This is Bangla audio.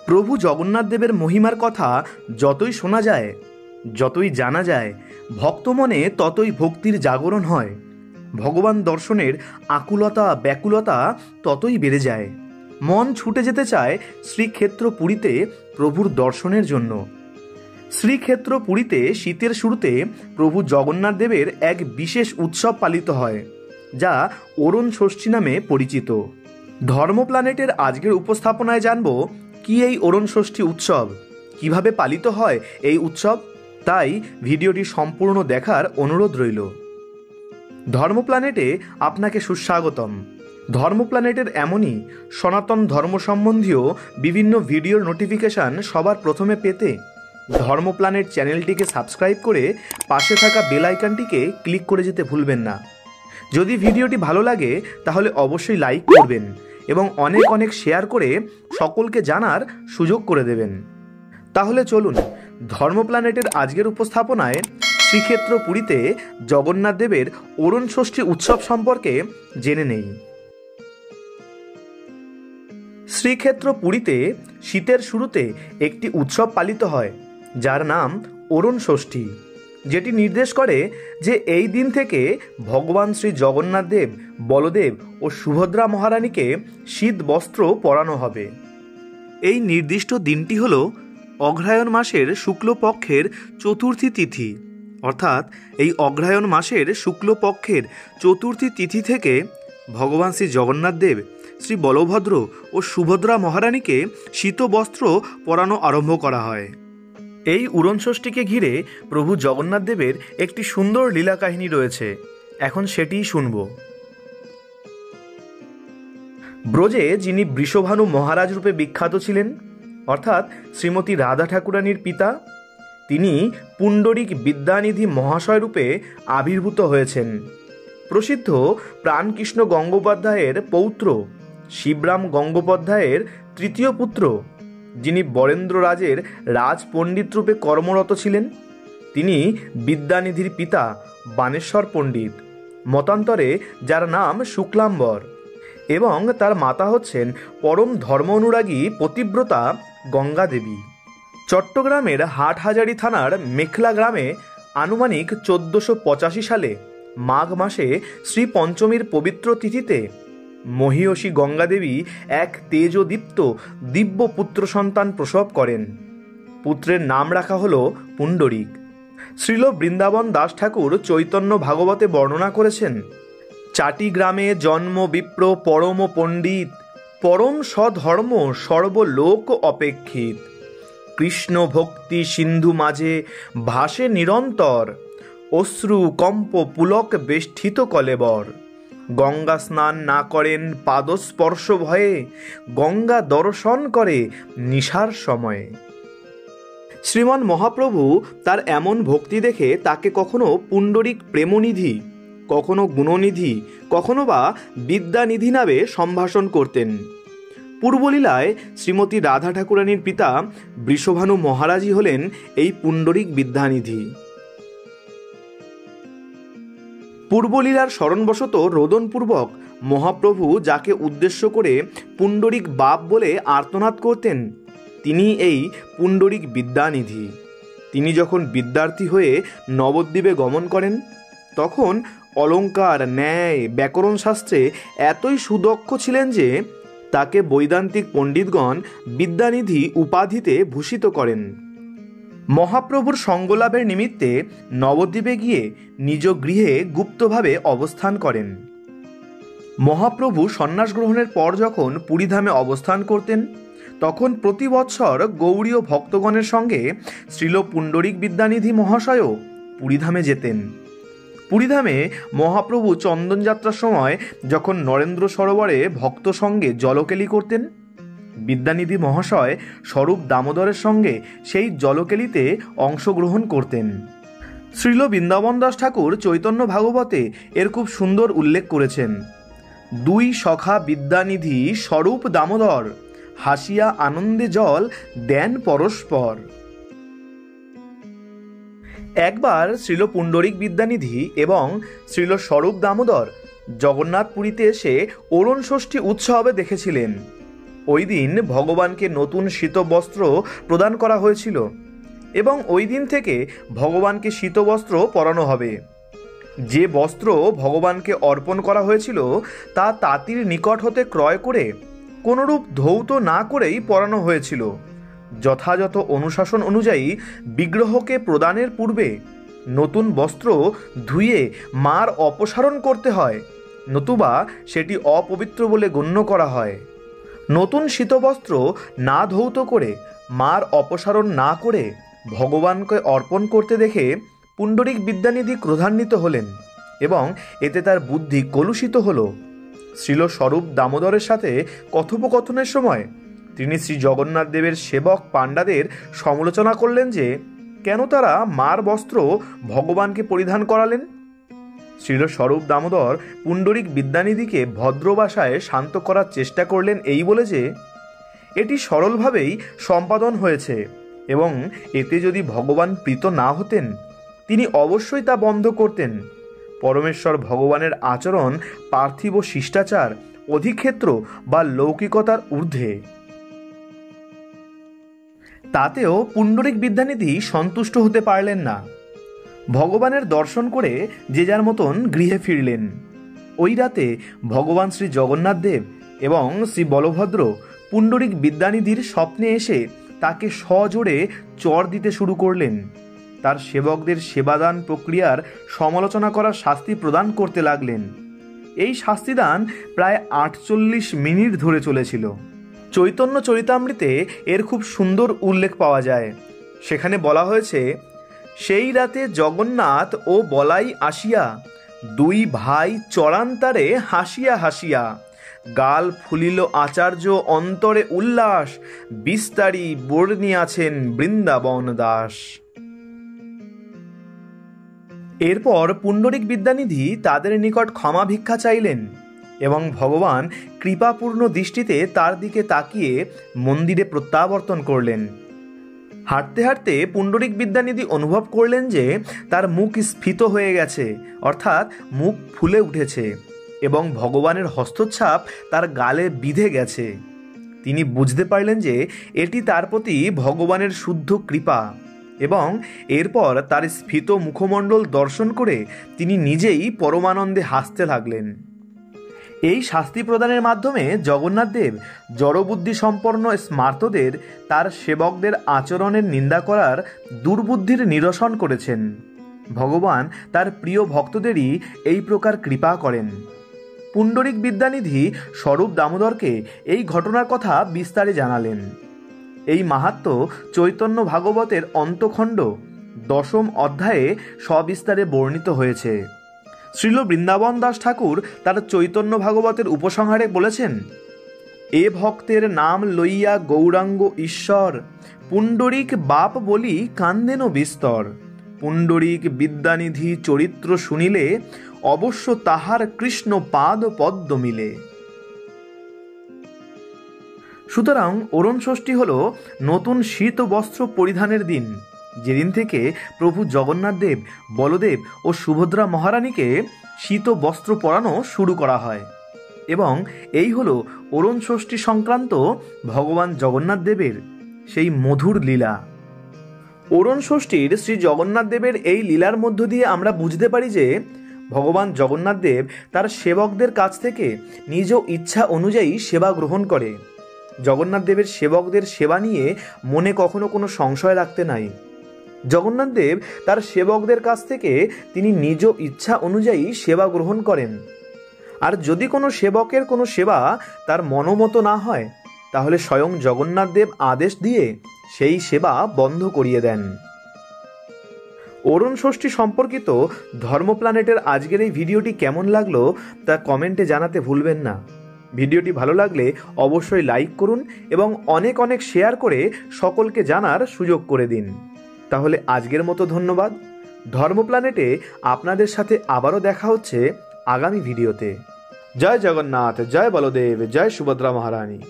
প্রভু জগন্নাথ দেবের মহিমার কথা যতই শোনা যায়, যতই জানা যায়, ভক্ত মনে ততই ভক্তির জাগরণ হয়। ভগবান দর্শনের আকুলতা ব্যাকুলতা ততই বেড়ে যায়। মন ছুটে যেতে চায় শ্রীক্ষেত্র পুরীতে প্রভুর দর্শনের জন্য। শ্রীক্ষেত্র পুরীতে শীতের শুরুতে প্রভু জগন্নাথ দেবের এক বিশেষ উৎসব পালিত হয়, যা অরুণ ষষ্ঠী নামে পরিচিত। ধর্ম প্ল্যানেটের আজকের উপস্থাপনায় জানব কি এই অরুণ ষষ্ঠী উৎসব, কিভাবে পালিত হয় এই উৎসব। তাই ভিডিওটি সম্পূর্ণ দেখার অনুরোধ রইল। ধর্ম প্ল্যানেটে আপনাকে সুস্বাগতম। ধর্ম প্ল্যানেটের এমনই সনাতন ধর্ম সম্বন্ধীয় বিভিন্ন ভিডিওর নোটিফিকেশান সবার প্রথমে পেতে ধর্ম প্ল্যানেট চ্যানেলটিকে সাবস্ক্রাইব করে পাশে থাকা বেল আইকনটিকে ক্লিক করে যেতে ভুলবেন না। যদি ভিডিওটি ভালো লাগে তাহলে অবশ্যই লাইক করবেন এবং অনেক অনেক শেয়ার করে সকলকে জানার সুযোগ করে দেবেন। তাহলে চলুন ধর্ম প্ল্যানেটের আজকের উপস্থাপনায় শ্রীক্ষেত্র পুরীতে জগন্নাথ দেবের অরুণ ষষ্ঠী উৎসব সম্পর্কে জেনে নেই। শ্রীক্ষেত্র পুরীতে শীতের শুরুতে একটি উৎসব পালিত হয়, যার নাম অরুণ ষষ্ঠী, যেটি নির্দেশ করে যে এই দিন থেকে ভগবান শ্রী জগন্নাথ দেব, বলদেব ও সুভদ্রা মহারানীকে শীত বস্ত্র পরানো হবে। এই নির্দিষ্ট দিনটি হল অগ্রহায়ণ মাসের শুক্লপক্ষের চতুর্থী তিথি। অর্থাৎ এই অগ্রহায়ণ মাসের শুক্লপক্ষের চতুর্থী তিথি থেকে ভগবান শ্রী জগন্নাথ দেব, শ্রী বলভদ্র ও সুভদ্রা মহারানীকে শীত বস্ত্র পরানো আরম্ভ করা হয়। এই অরুণ ষষ্ঠীকে ঘিরে প্রভু জগন্নাথ দেবের একটি সুন্দর লীলা কাহিনী রয়েছে, এখন সেটিই শুনব। ব্রজে যিনি বৃষভানু মহারাজ রূপে বিখ্যাত ছিলেন, অর্থাৎ শ্রীমতী রাধা ঠাকুরানীর পিতা, তিনি পুণ্ডরিক বিদ্যানিধি মহাশয় রূপে আবির্ভূত হয়েছেন। প্রসিদ্ধ প্রাণকৃষ্ণ গঙ্গোপাধ্যায়ের পৌত্র শিবরাম গঙ্গোপাধ্যায়ের তৃতীয় পুত্র, যিনি বরেন্দ্র রাজের রাজপণ্ডিত রূপে কর্মরত ছিলেন। তিনি বিদ্যানিধির পিতা বানেশ্বর পণ্ডিত, মতান্তরে যার নাম শুক্লাম্বর, এবং তার মাতা হচ্ছেন পরম ধর্ম অনুরাগী পতিব্রতা গঙ্গা দেবী। চট্টগ্রামের হাটহাজারী থানার মেখলা গ্রামে আনুমানিক 1485 সালে মাঘ মাসে শ্রী পঞ্চমীর পবিত্র তিথিতে মহীয়সী গঙ্গা দেবী এক তেজদীপ্ত দিব্য পুত্র সন্তান প্রসব করেন। পুত্রের নাম রাখা হল পুণ্ডরিক। শ্রীল বৃন্দাবন দাস ঠাকুর চৈতন্য ভাগবতে বর্ণনা করেছেন, চাটি গ্রামে জন্ম বিপ্র পরম পণ্ডিত, পরম স্বধর্ম সর্বলোক অপেক্ষিত, কৃষ্ণ ভক্তি সিন্ধু মাঝে ভাসে নিরন্তর, অশ্রু কম্প পুলক বেষ্টিত কলেবর, গঙ্গা স্নান না করেন পাদস্পর্শ ভয়ে, গঙ্গা দর্শন করে নিশার সময়ে। শ্রীমান মহাপ্রভু তার এমন ভক্তি দেখে তাকে কখনো পুণ্ডরিক প্রেমনিধি, কখনো গুণনিধি, কখনো বা বিদ্যানিধি নামে সম্ভাষণ করতেন। পূর্বলীলায় শ্রীমতী রাধা ঠাকুরানীর পিতা বৃষভানু মহারাজই হলেন এই পুণ্ডরিক বিদ্যানিধি। পূর্বলীলার স্মরণবশত রোদনপূর্বক মহাপ্রভু যাকে উদ্দেশ্য করে পুণ্ডরিক বাপ বলে আর্তনাদ করতেন, তিনি এই পুণ্ডরিক বিদ্যানিধি। তিনি যখন বিদ্যার্থী হয়ে নবদ্বীপে গমন করেন, তখন অলঙ্কার, ন্যায়, ব্যাকরণ শাস্ত্রে এতই সুদক্ষ ছিলেন যে তাকে বৈদান্তিক পণ্ডিতগণ বিদ্যানিধি উপাধিতে ভূষিত করেন। মহাপ্রভুর সঙ্গলাভের নিমিত্তে নবদ্বীপে গিয়ে নিজ গৃহে গুপ্তভাবে অবস্থান করেন। মহাপ্রভু সন্ন্যাস গ্রহণের পর যখন পুরীধামে অবস্থান করতেন, তখন প্রতি বৎসর গৌড়ীয় ভক্তগণের সঙ্গে শ্রীল পুণ্ডরিক বিদ্যানিধি মহাশয়ও পুরীধামে যেতেন। পুরীধামে মহাপ্রভু চন্দনযাত্রার সময় যখন নরেন্দ্র সরোবরে ভক্ত সঙ্গে জলকেলি করতেন, বিদ্যানিধি মহাশয় স্বরূপ দামোদরের সঙ্গে সেই জলকেলিতে অংশগ্রহণ করতেন। শ্রীল বৃন্দাবন দাস ঠাকুর চৈতন্য ভাগবতে এর খুব সুন্দর উল্লেখ করেছেন, দুই সখা বিদ্যানিধি স্বরূপ দামোদর, হাসিয়া আনন্দে জল দেন পরস্পর। একবার শ্রীল পুণ্ডরিক বিদ্যানিধি এবং শ্রীল স্বরূপ দামোদর জগন্নাথ পুরীতে এসে অরুণ ষষ্ঠী উৎসবে দেখেছিলেন। ওই দিন ভগবানকে নতুন শীতবস্ত্র প্রদান করা হয়েছিল এবং ওই দিন থেকে ভগবানকে শীতবস্ত্র পরানো হবে। যে বস্ত্র ভগবানকে অর্পণ করা হয়েছিল তা তাঁতির নিকট হতে ক্রয় করে কোনরূপ ধৌত না করেই পরানো হয়েছিল। যথাযথ অনুশাসন অনুযায়ী বিগ্রহকে প্রদানের পূর্বে নতুন বস্ত্র ধুয়ে মার অপসারণ করতে হয়, নতুবা সেটি অপবিত্র বলে গণ্য করা হয়। নতুন শীতবস্ত্র না ধৌত করে মার অপসারণ না করে ভগবানকে অর্পণ করতে দেখে পুণ্ডরিক বিদ্যানিধি ক্রোধান্বিত হলেন এবং এতে তার বুদ্ধি কলুষিত হল। শ্রীল স্বরূপ দামোদরের সাথে কথোপকথনের সময় তিনি শ্রী জগন্নাথ দেবের সেবক পাণ্ডাদের সমালোচনা করলেন যে কেন তারা মার বস্ত্র ভগবানকে পরিধান করালেন। শ্রীল স্বরূপ দামোদর পুণ্ডরিক বিদ্যানিধিকে ভদ্র ভাষায় শান্ত করার চেষ্টা করলেন এই বলে যে এটি সরলভাবেই সম্পাদন হয়েছে এবং এতে যদি ভগবান প্রীত না হতেন তিনি অবশ্যই তা বন্ধ করতেন। পরমেশ্বর ভগবানের আচরণ পার্থিব শিষ্টাচার, অধিক্ষেত্র বা লৌকিকতার ঊর্ধ্বে। তাতেও পুণ্ডরিক বিদ্যানিধি সন্তুষ্ট হতে পারলেন না। ভগবানের দর্শন করে যে যার মতন গৃহে ফিরলেন। ওই রাতে ভগবান শ্রী জগন্নাথ দেব এবং শ্রী বলভদ্র পুণ্ডরিক বিদ্যানিধির স্বপ্নে এসে তাকে সজোরে চর দিতে শুরু করলেন। তার সেবকদের সেবাদান প্রক্রিয়ার সমালোচনা করার শাস্তি প্রদান করতে লাগলেন। এই শাস্তিদান প্রায় 48 মিনিট ধরে চলেছিল। চৈতন্য চরিতামৃতে এর খুব সুন্দর উল্লেখ পাওয়া যায়। সেখানে বলা হয়েছে, সেই রাতে জগন্নাথ ও বলাই আসিয়া দুই ভাই চরান্তারে হাসিয়া হাসিয়া গাল ফুলিল আচার্য অন্তরে উল্লাস বিস্তারি বর্ণিয়াছেন বৃন্দাবন দাস। এরপর পুণ্ডরিক বিদ্যানিধি তাদের নিকট ক্ষমা ভিক্ষা চাইলেন এবং ভগবান কৃপাপূর্ণ দৃষ্টিতে তার দিকে তাকিয়ে মন্দিরে প্রত্যাবর্তন করলেন। হাঁটতে হাঁটতে পুণ্ডরিক বিদ্যানিধি অনুভব করলেন যে তার মুখ স্ফীত হয়ে গেছে, অর্থাৎ মুখ ফুলে উঠেছে এবং ভগবানের হস্তছাপ তার গালে বিঁধে গেছে। তিনি বুঝতে পারলেন যে এটি তার প্রতি ভগবানের শুদ্ধ কৃপা এবং এরপর তার স্ফীত মুখমণ্ডল দর্শন করে তিনি নিজেই পরমানন্দে হাসতে লাগলেন। এই শাস্তি প্রদানের মাধ্যমে জগন্নাথ দেব জড়বুদ্ধি সম্পন্ন স্মার্তদের তার সেবকদের আচরণের নিন্দা করার দুর্বুদ্ধির নিরসন করেছেন। ভগবান তার প্রিয় ভক্তদেরই এই প্রকার কৃপা করেন। পুণ্ডরিক বিদ্যানিধি স্বরূপ দামোদরকে এই ঘটনার কথা বিস্তারে জানালেন। এই মাহাত্ম্য চৈতন্য ভাগবতের অন্তখণ্ড 10ম অধ্যায়ে সবিস্তারে বর্ণিত হয়েছে। শ্রীল বৃন্দাবন দাস ঠাকুর তার চৈতন্য ভাগবতের উপসংহারে বলেছেন, এ ভক্তের নাম লইয়া গৌরাঙ্গ ঈশ্বর পুণ্ডরিক বাপ বলি কান্দেন বিস্তর। পুণ্ডরিক বিদ্যানিধি চরিত্র শুনিলে অবশ্য তাহার কৃষ্ণ পাদ পদ্ম মিলে। সুতরাং অরুণ ষষ্ঠী হল নতুন শীত বস্ত্র পরিধানের দিন, যেদিন থেকে প্রভু জগন্নাথ দেব, বলদেব ও সুভদ্রা মহারানীকে শীত বস্ত্র পরানো শুরু করা হয় এবং এই হল অরুণ ষষ্ঠী সংক্রান্ত ভগবান জগন্নাথ দেবের সেই মধুর লীলা। অরুণ ষষ্ঠীর শ্রী জগন্নাথ দেবের এই লীলার মধ্য দিয়ে আমরা বুঝতে পারি যে ভগবান জগন্নাথ দেব তার সেবকদের কাছ থেকে নিজ ইচ্ছা অনুযায়ী সেবা গ্রহণ করে। জগন্নাথ দেবের সেবকদের সেবা নিয়ে মনে কখনো কোনো সংশয় রাখতে নাই। জগন্নাথ দেব তার সেবকদের কাছ থেকে তিনি নিজ ইচ্ছা অনুযায়ী সেবা গ্রহণ করেন। আর যদি কোনো সেবকের কোনো সেবা তার মনোমতো না হয় তাহলে স্বয়ং জগন্নাথ দেব আদেশ দিয়ে সেই সেবা বন্ধ করিয়ে দেন। অরুণ ষষ্ঠী সম্পর্কিত ধর্ম প্ল্যানেটের আজকের এই ভিডিওটি কেমন লাগলো তা কমেন্টে জানাতে ভুলবেন না। ভিডিওটি ভালো লাগলে অবশ্যই লাইক করুন এবং অনেক অনেক শেয়ার করে সকলকে জানার সুযোগ করে দিন। তাহলে আজকের মতো ধন্যবাদ। ধর্ম প্ল্যানেটে আপনাদের সাথে আবারও দেখা হচ্ছে আগামী ভিডিওতে। জয় জগন্নাথ, জয় বলদেব, জয় সুভদ্রা মহারানী।